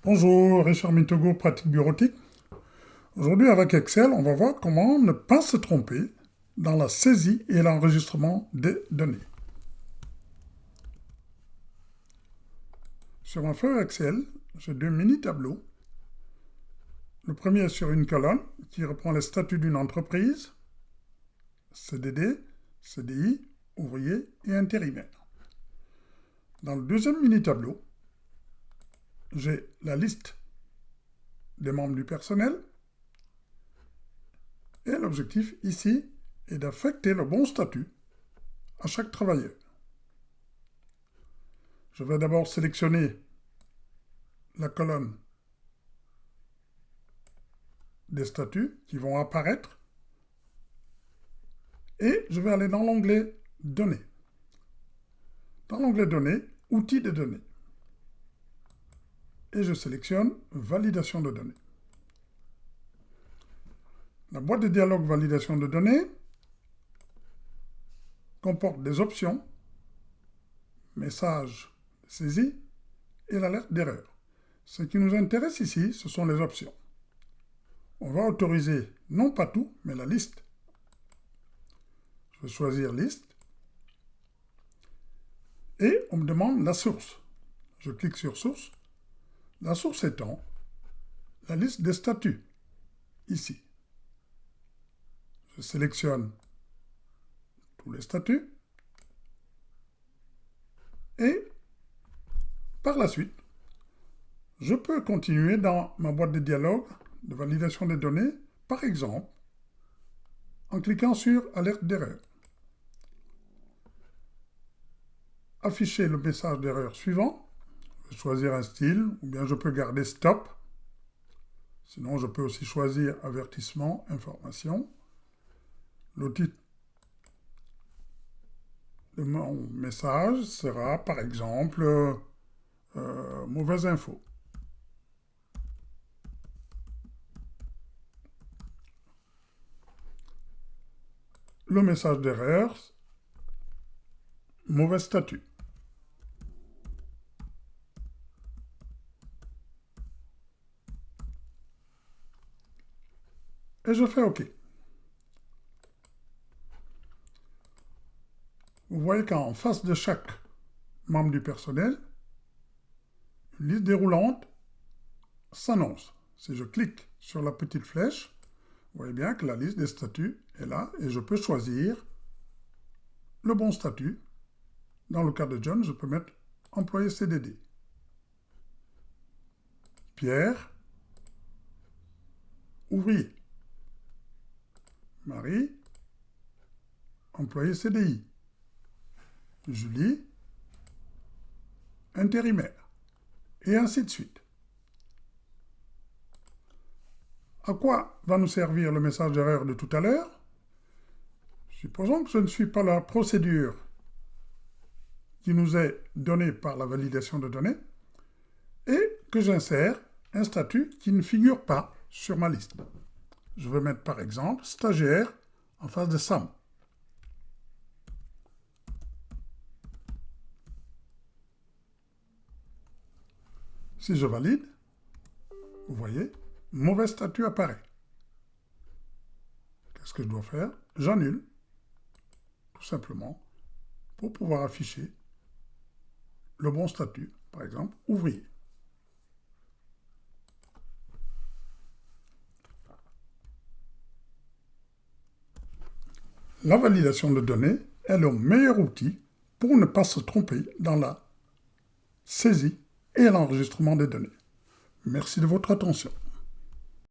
Bonjour, Richard Mitogo, pratique bureautique. Aujourd'hui, avec Excel, on va voir comment ne pas se tromper dans la saisie et l'enregistrement des données. Sur ma feuille Excel, j'ai deux mini-tableaux. Le premier est sur une colonne qui reprend les statuts d'une entreprise, CDD, CDI, ouvrier et intérimaire. Dans le deuxième mini-tableau, j'ai la liste des membres du personnel. Et l'objectif ici est d'affecter le bon statut à chaque travailleur. Je vais d'abord sélectionner la colonne des statuts qui vont apparaître et je vais aller dans l'onglet Données. Dans l'onglet Données, Outils de données. Et je sélectionne Validation de données. La boîte de dialogue Validation de données comporte des options, message saisi et l'alerte d'erreur. Ce qui nous intéresse ici, ce sont les options. On va autoriser non pas tout, mais la liste. Je vais choisir liste. Et on me demande la source. Je clique sur source. La source étant la liste des statuts, ici. Je sélectionne tous les statuts. Et par la suite, je peux continuer dans ma boîte de dialogue de validation des données, par exemple, en cliquant sur Alerte d'erreur. Afficher le message d'erreur suivant. Je vais choisir un style, ou bien je peux garder Stop. Sinon, je peux aussi choisir Avertissement, Information. Le titre de mon message sera, par exemple, Mauvaise info. Le message d'erreur, mauvais statut. Et je fais OK. Vous voyez qu'en face de chaque membre du personnel, une liste déroulante s'annonce. Si je clique sur la petite flèche, vous voyez bien que la liste des statuts est là et je peux choisir le bon statut. Dans le cas de John, je peux mettre employé CDD. Pierre, ouvrier. Marie, employé CDI. Julie, intérimaire. Et ainsi de suite. À quoi va nous servir le message d'erreur de tout à l'heure? Supposons que je ne suis pas la procédure qui nous est donnée par la validation de données et que j'insère un statut qui ne figure pas sur ma liste. Je vais mettre par exemple stagiaire en face de Sam. Si je valide, vous voyez, mauvais statut apparaît. Qu'est-ce que je dois faire? J'annule, tout simplement, pour pouvoir afficher le bon statut, par exemple, ouvrier. La validation de données est le meilleur outil pour ne pas se tromper dans la saisie et l'enregistrement des données. Merci de votre attention.